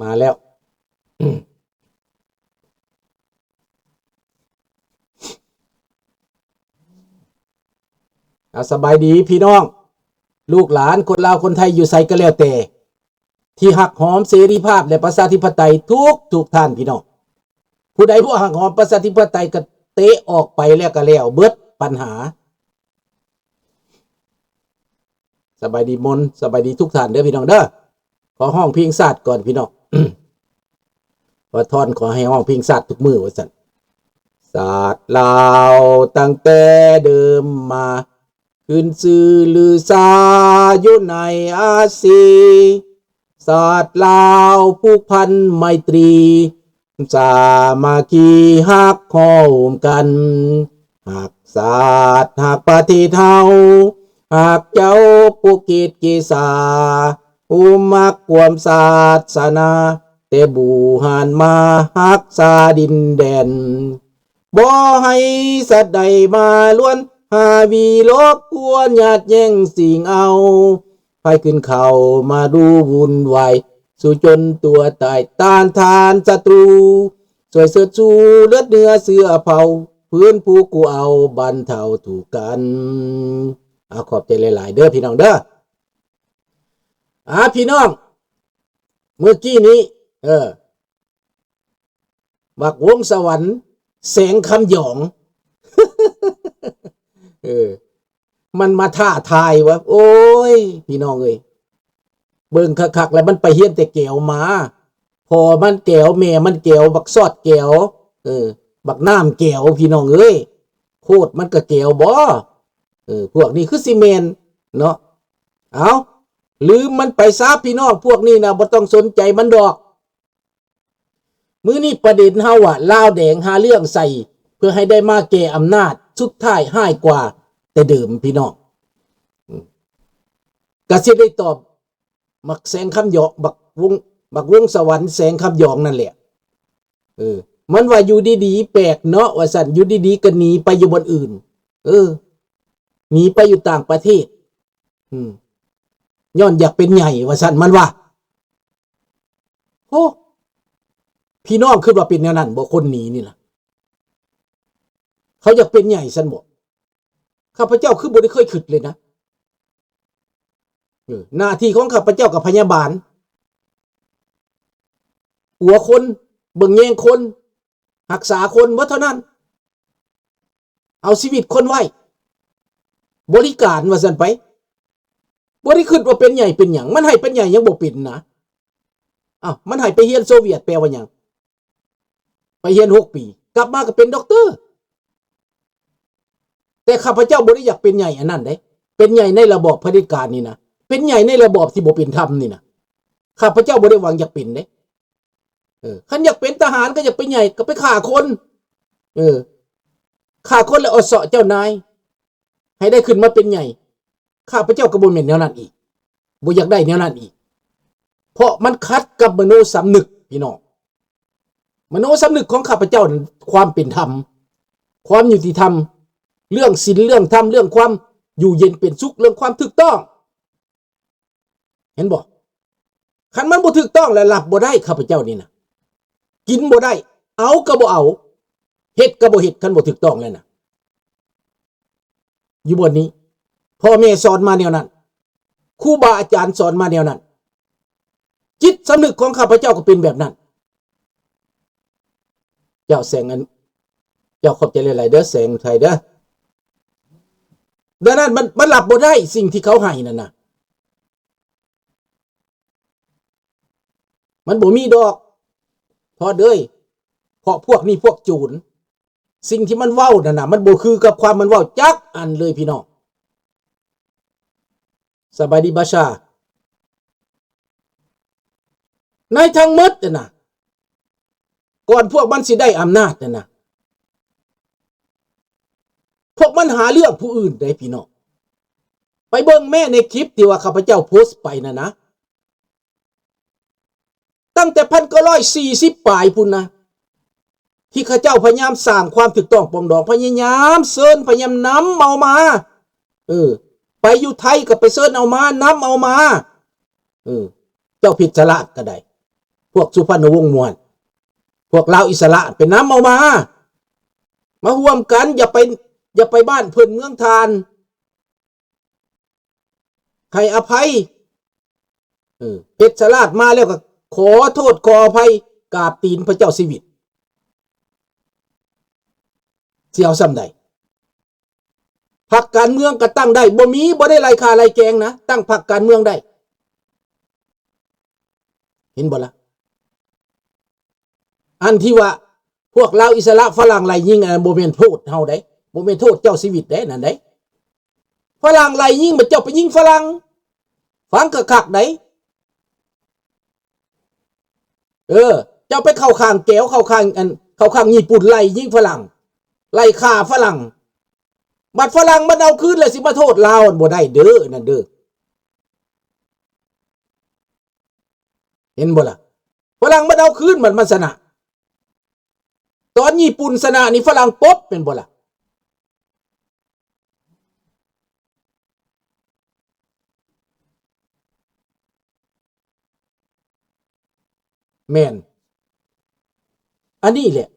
มาแล้วสบายดีพี่น้องลูกหลานคนลาวคนไทยอยู่ไสก็แล้วแต่ที่หักหอมเสรีภาพและประชาธิปไตยทุกท่านพี่น้องผู้ใดบ่หักหอมประชาธิปไตยก็เตะออกไปแล้วก็แล้วเบิดปัญหาสบายดีมนสบายดีทุกท่านเด้อพี่น้องเด้อขอห้องเพลงชาติก่อนพี่น้อง ว่าทอนขอให้ห้องเพลงชาติทุกมื้อว่าซั่นศาสตร์ลาวตั้งแต่เดิมมาขึ้นชื่อลือซาอยู่ในอาซีศาสตร์ลาวผูกพันไมตรีสามัคคีฮักข้อมกันหักศาสตร์หักประเทศเฮาหักเจ้าปุกิจกิสาอุมักความศาสนาแต่บูหานมาหักษาดินแดนบ่ให้สัตว์ใดมาล้วนหาวีลบกวนญาติแย่งสิ่งเอาไปขึ้นเขามาดูวุ่นวายสู่จนตัวตายต้านทานศัตรูสวยเสือชูเลือดเนื้อเสื้อเผาพื้นผู้กูเอาบรรเทาถูกกันขอบใจหลายๆเด้อพี่น้องเด้อพี่น้องเมื่อกี้นี้บักวงสวรรค์แสงคำหยอง มันมาท่าทายวะโอ้ยพี่น้องเอ้ยเบิ่งคักๆแล้วมันไปเฮียนแต่แก้วมาพอมันแก้วแม่มันแก้วบักซอดแก้วบักน้ำแก้วพี่น้องเอ้ยโคตรมันก็แก้วบ่พวกนี้คือซีเมนเนาะเอาลืมมันไปซะพี่น้องพวกนี้นะบ่ต้องสนใจมันดอกมื้อนี้ประเด็นเฮาอะลาวแดงหาเรื่องใส่เพื่อให้ได้มาแก่อำนาจสุดท้ายห้ายกว่าแต่เดิมพี่น้องก็สิได้ตอบมักแสงคำหยองบักวงสวรรค์แสงคำหยองนั่นแหละมันว่าอยู่ดีๆแปลกเนาะว่าซั่นอยู่ดีๆก็หนีไปอยู่บนอื่นหนีไปอยู่ต่างประเทศย้อนอยากเป็นใหญ่ว่าซั่นมันว่าโอ้พี่น้องคิดว่าเป็นแนวนั้นบ่คนหนีนี่ล่ะเขาอยากเป็นใหญ่ซั่นบ่ข้าพเจ้าคือบ่ได้เคยคิดเลยนะหน้าที่ของข้าพเจ้ากับพยาบาลหัวคนเบิ่งแยงคนรักษาคนบ่เท่านั้นเอาชีวิตคนไว้บริการว่าซั่นไปบ่ได้คิดว่าเป็นใหญ่เป็นหยังมันให้เป็นใหญ่ยังบ่เป็นนะมันให้ไปเรียนโซเวียตแปลว่าหยังไปเรียน6 ปีกลับมาก็เป็นด็อกเตอร์แต่ข้าพเจ้าบ่ได้อยากเป็นใหญ่อันนั้นเด้เป็นใหญ่ในระบอบเผด็จการนี่นะเป็นใหญ่ในระบอบที่บ่เป็นธรรมนี่นะข้าพเจ้าบ่ได้หวังอยากเป็นเด้คันอยากเป็นทหารก็อยากเป็นใหญ่ก็ไปฆ่าคนฆ่าคนแล้วเอาเสาะเจ้านายให้ได้ขึ้นมาเป็นใหญ่ข้าพเจ้าก็บ่แม่นแนวนั้นอีกบ่อยากได้แนวนั้นอีกเพราะมันขัดกับมโนสำนึกพี่น้องมโนสำนึกของข้าพเจ้านั้นความเป็นธรรมความยุติธรรมเรื่องศีลเรื่องธรรมเรื่องความอยู่เย็นเป็นสุขเรื่องความถูกต้องเห็นบ่คันมันบ่ถูกต้องแล้วหลับบ่ได้ข้าพเจ้านี่นะกินบ่ได้เอาก็บ่เอาเฮ็ดก็บ่เฮ็ดคันบ่ถูกต้องแล้วนะอยู่บนนี้พ่อแม่สอนมาแนวนั้นครูบาอาจารย์สอนมาแนวนั้นจิตสำนึกของข้าพเจ้าก็เป็นแบบนั้นเจ้าแสงอันเจ้าขอบใจหลายๆเด้อแสงไทยเด้อดังนั้นมันหลับบ่ได้สิ่งที่เขาให้นั่นน่ะมันบ่มีดอกพอเด้ยเพราะพวกนี้พวกจูนสิ่งที่มันเว้านั่นน่ะมันบ่คือกับความมันเว้าจักอันเลยพี่น้องสบายดีบาชาในทั้งหมดน่ะก่อนพวกมันสิได้อำนาจน่ะพวกมันหาเรื่องผู้อื่นได้พี่น้องไปเบิ่งแม่ในคลิปที่ว่าข้าพเจ้าโพสต์ไปนะตั้งแต่1940ปลายพุ่นนะที่ข้าเจ้าพยายามสร้างความถูกต้องปรองดองพยายามเซิร์นพยายามนำเอามาไปอยู่ไทยก็ไปเซิร์นเอามานำเอามาเจ้าผิดสละก็ได้ พวกสุพรรณวงศ์มวลพวกลาวอิสระเป็นน้ำเอามาร่วมกันอย่าไปบ้านเพิ่นเมืองทานให้อภัยเพชรสลาดมาแล้วก็ขอโทษขออภัยกราบตีนพระเจ้าชีวิตเสี่ยวซ้ำใดพรรคการเมืองก็ตั้งได้บ่ได้ไล่ฆ่าไล่แกงนะตั้งพรรคการเมืองได้เห็นบ่ล่ะอันที่ว่าพวกเราอิสระฝรั่งไล่ยิงอันบ่แม่นโทษเฮาได้บ่แม่นโทษเจ้าชีวิตได้นั่นได้ฝรั่งไล่ยิงมันเจ้าไปยิงฝรั่งฟังคักๆได้เจ้าไปเข้าข้างแก้วเข้าข้างญี่ปุ่นไล่ยิงฝรั่งไล่ฆ่าฝรั่งบัดฝรั่งมันเอาคืนแล้วสิมาโทษลาวบ่ได้เด้อนั่นเด้อเห็นบ่ล่ะฝรั่งมันเอาคืนมันชนะตอนญี่ปุ่นชนะนี่ฝรั่งป๊บเป็นบ่ล่ะแม่นอันนี้แหละ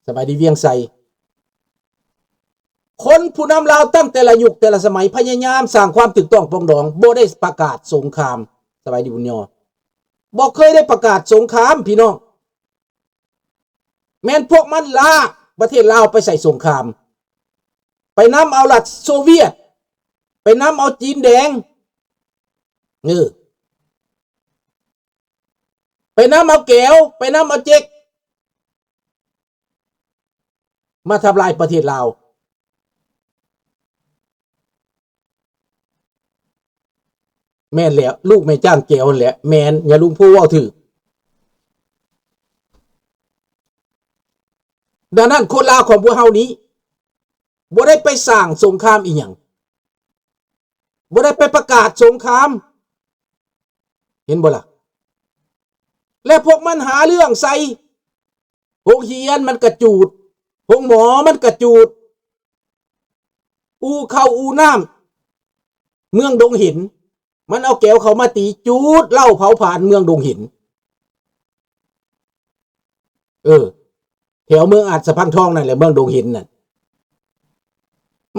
สบายดีเวียงไสคนผู้นำลาวตั้งแต่ละยุคแต่ละสมัยพยายามสร้างความถูกต้องปรองดองบ่ได้ประกาศสงครามสบายดีบุญยอบ่เคยได้ประกาศสงครามพี่น้องแม้นพวกมันลากประเทศลาวไปใส่สงครามไปนำเอารัฐโซเวียตไปนำเอาจีนแดงไปนำเอาแก้วไปนำเอาเจ๊กมาทำลายประเทศลาวแม่นแล้วลูกแม่จ้างแก้วแหละแม่นอย่าลุงผู้เว้าถือดังนั้นคนลาวของพวกเฮานี้บ่ได้ไปสร้างสงครามอีหยังบ่ได้ไปประกาศสงครามเห็นบ่ล่ะและพวกมันหาเรื่องใส่โรงเรียนมันกระจูดโรงหมอมันกระจูดอูเข้าอูน้ำเมืองดงหินมันเอาแก้วเขามาตีจูดเหล้าเผาผ่านเมืองดงหินแถวเมืองอาจสะพังทองนั่นแหละเมืองดงหินน่ะ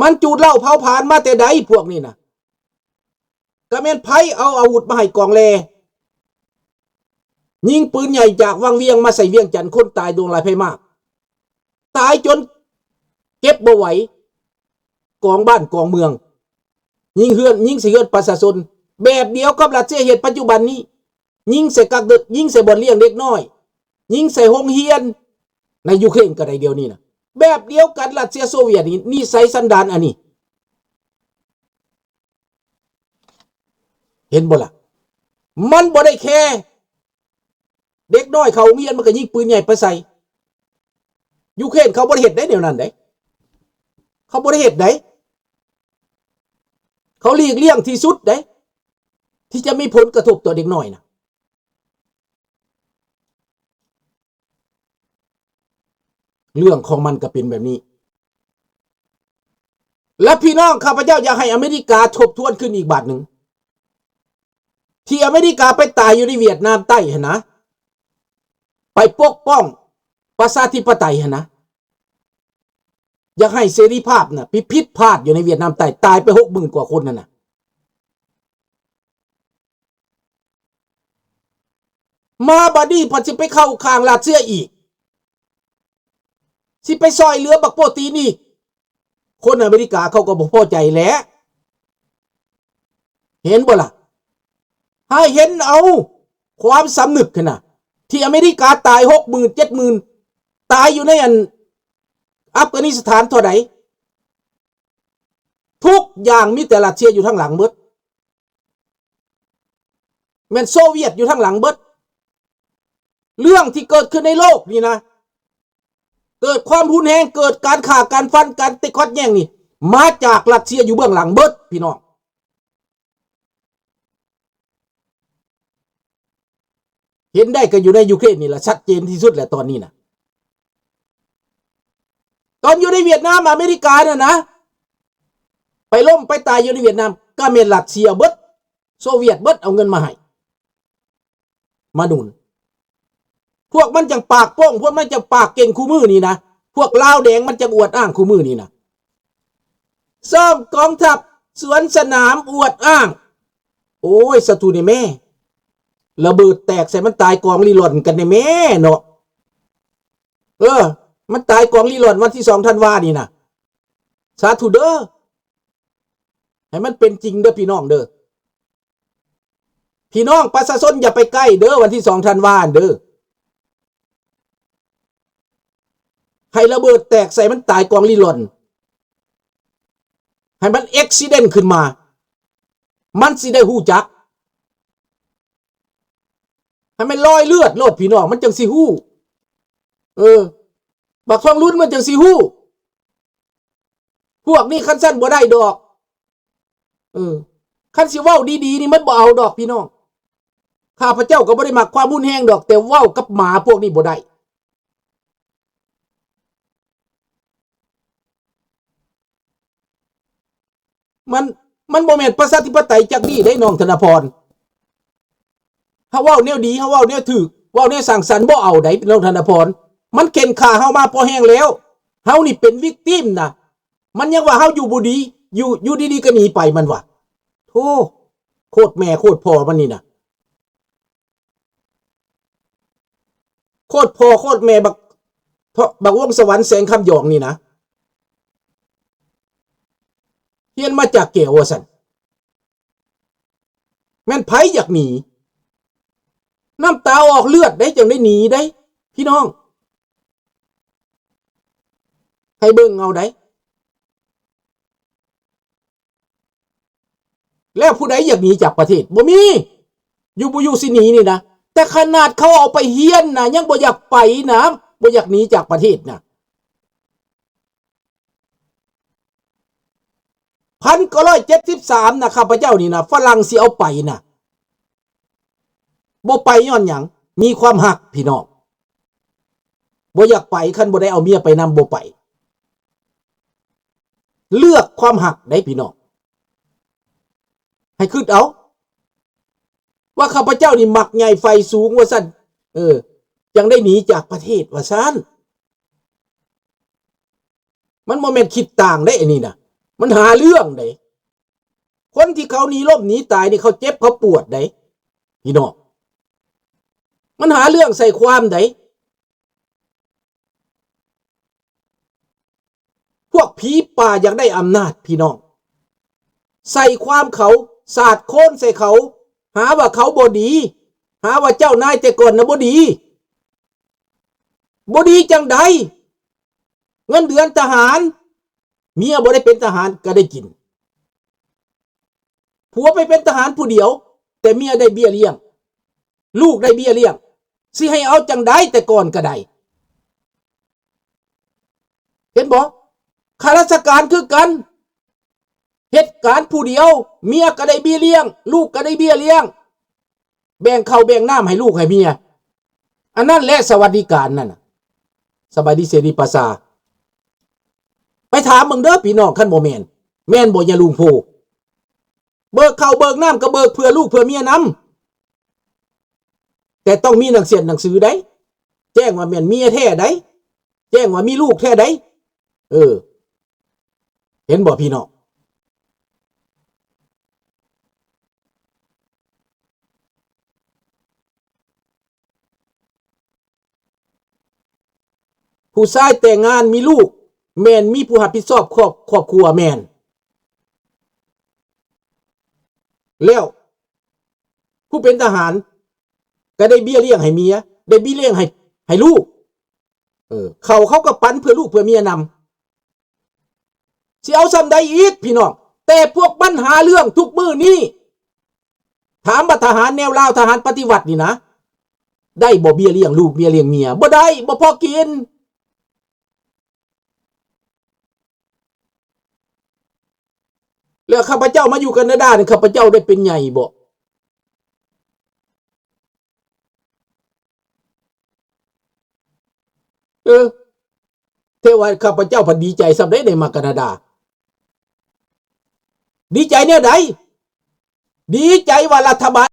มันจูดเหล้าเผาผ่านมาแต่ใดพวกนี้นะก็แม่นไผเอาอาวุธมาให้กองแลยิงปืนใหญ่จากวังเวียงมาใส่เวียงจันทน์คนตายดวงหลายไพมากตายจนเก็บบ่ไหวกองบ้านกองเมืองยิงเฮือนยิงใส่เฮือนประชาชนแบบเดียวกับรัสเซียเหตุปัจจุบันนี้ยิงใส่กักดึกยิงใส่บ่อนเลี้ยงเด็กน้อยยิงใส่โรงเรียนในยูเครนก็ได้เดียวนี้นะแบบเดียวกันรัสเซียโซเวียตนี่ใส่สันดานอันนี้เห็นบ่ล่ะมันบ่ได้แค่เด็กน้อยเขาเมียนมันก็ยิงปืนใหญ่ไปใส่ยูเครนเขาบ่ได้เฮ็ดได้เดี๋ยวนั้นได้เขาบ่ได้เฮ็ดได้เขาหลีกเลี่ยงที่สุดได้ที่จะมีผลกระทบต่อเด็กน้อยนะเรื่องของมันก็เป็นแบบนี้และพี่น้องข้าพเจ้าอยากให้อเมริกาทบทวนขึ้นอีกบาทหนึ่งที่อเมริกาไปตายอยู่ในเวียดนามใต้เห็นนะไปปกป้องประชาธิปไตยเห็นนะอยากให้เสรีภาพนะพิพิธพลาดอยู่ในเวียดนามใต้ตายไป60,000 กว่าคนนั่นนะมาบาดี้พอจะไปเข้าข้างรัสเซียอีกสิไปซอยเรือบักโปตีนี่คนอเมริกาเขาก็บ่พอใจแหละเห็นบ่ล่ะให้เห็นเอาความสำนึกขนาดที่อเมริกาตาย60,000 70,000ตายอยู่ในอัฟกานิสถานเท่าไหร่ทุกอย่างมีแต่รัสเซียอยู่ทั้งหลังเบิดแม่นโซเวียตอยู่ทั้งหลังเบิดเรื่องที่เกิดขึ้นในโลกนี่นะเกิดความรุนแรงเกิดการฆ่าการฟันการติดคอดแย่งนี่มาจากรัสเซียอยู่เบื้องหลังเบิดพี่น้องเห็นได้ก็อยู่ในยูเครนนี่แหละชัดเจนที่สุดแหละตอนนี้นะตอนอยู่ในเวียดนามอเมริกาน่ะนะไปล้มไปตายอยู่ในเวียดนามก็เมนรัสเซียเบิดโซเวียตเบิดเอาเงินมาให้ มาหนุนพวกมันจังปากโป้งพวกมันจังปากเก่งคู่มือนี่นะพวกลาวแดงมันจังอวดอ้างคู่มือนี่นะซ่อมกองทัพสวนสนามอวดอ้างโอ้ยศัตรูนี่แม่ระเบิดแตกใส่มันตายกองรีหล่อนกันในแม่เนาะมันตายกองรีหล่อนวันที่2 ธันวานี่นะสาธุเด้อให้มันเป็นจริงเด้อพี่น้องเด้อพี่น้องประชาชนอย่าไปใกล้เด้อวันที่2 ธันวาเด้อให้ระเบิดแตกใส่มันตายกองรีหล่อนให้มันอุบัติเหตุขึ้นมามันสิได้ฮู้จักให้มันลอยเลือดโลดพี่น้องมันจังสิฮู้บักทองลุ้นมันจังสิฮู้พวกนี้คันสั้นบ่ได้ดอกคันสิเว้าดีๆนี่มันบ่เอาดอกพี่น้องข้าพเจ้าก็บ่ได้มักความรุนแรงดอกแต่เว้ากับหมาพวกนี้บ่ได้มันบ่แม่นประชาธิปไตยจักดีได้น้องธนพรเฮาเว้าแนวดีเฮาเว้าแนวถูกเว้าแนวสร้างสรรค์บ่เอาได้น้องธนพรมันเข็นฆ่าเฮามาพอแห้งแล้วเฮานี่เป็นวิกติมนะมันยังว่าเฮาอยู่บ่ดีอยู่ดีๆก็หนีไปมันว่ะโธ่โคตรแม่โคตรพ่อมันนี่นะโคตรพ่อโคตรแม่บักวงสวรรค์แสงคำหยองนี่นะเฮียนมาจากเกี่ยวว่าซั่นแม่นไผอยากหนีน้ำตาออกเลือดได้จังได้หนีได้พี่น้องให้เบิ่งเอาได้แล้วผู้ใดอยากหนีจากประเทศบ่มีอยู่สิหนีนี่นะแต่ขนาดเขาเอาไปเฮียนนะยังบ่อยากไปนะบ่อยากหนีจากประเทศนะ1973นะข้าพเจ้านี่นะฝรั่งสิเอาไปนะบ่ไปย้อนหยังมีความหักพี่น้องบ่อยากไปคันบ่ได้เอาเมียไปนำบ่ไปเลือกความหักได้พี่น้องให้คิดเอาว่าข้าพเจ้านี่มักใหญ่ไฟสูงว่าซั่นยังได้หนีจากประเทศว่าซั่นมันบ่แม่นคิดต่างได้อันนี้นะมันหาเรื่องได้คนที่เขาหนีล่มหนีตายนี่เขาเจ็บเขาปวดได้พี่น้องมันหาเรื่องใส่ความได้พวกผีป่าอยากได้อำนาจพี่น้องใส่ความเขาสาดโค่นใส่เขาหาว่าเขาบ่ดีหาว่าเจ้านายแต่ก่อนนะบ่ดีจังใดเงินเดือนทหารเมียบ่ได้เป็นทหารก็ได้กินผัวไปเป็นทหารผู้เดียวแต่เมียได้เบี้ยเลี้ยงลูกได้เบี้ยเลี้ยงสิให้เอาจังใดแต่ก่อนก็ได้เห็นบ่ข้าราชการคือกันเหตุการณ์ผู้เดียวเมียก็ได้เบี้ยเลี้ยงลูกก็ได้เบี้ยเลี้ยงแบ่งข้าวแบ่งน้ำให้ลูกให้เมียอันนั้นแหละสวัสดิการนั่นสบายดีเสรีภาษาไปถามมึงเด้อพี่น้องคันบ่แม่นบ่อย่าลุงโพเบิกข้าวเบิกน้ำก็เบิกเพื่อลูกเพื่อเมียนำแต่ต้องมีหนังสือได้แจ้งว่าแม่นเมียแท้ได้แจ้งว่ามีลูกแท้ได้เห็นบ่พี่น้องผู้ชายแต่งงานมีลูกแม่นมีผู้รับผิดชอบครอบครัวแม่นแล้วผู้เป็นทหารก็ได้เบี้ยเลี้ยงให้เมียได้เบี้ยเลี้ยงให้ลูกเขาก็ปันเพื่อลูกเพื่อเมียนำสิเอาซ้ำใดอีกพี่น้องแต่พวกปัญหาเรื่องทุกมื้อนี้ถามว่าทหารแนวลาวทหารปฏิวัตินี่นะได้บ่เบี้ยเลี้ยงลูกเบี้ยเลี้ยงเมียบ่ได้บ่พอกินแล้วข้าพเจ้ามาอยู่แคนาดาเนี่ยข้าพเจ้าได้เป็นใหญ่บ่เทว่าข้าพเจ้าพอดีใจสำได้มาแคนาดาดีใจเนี่ยใดดีใจว่ารัฐบาล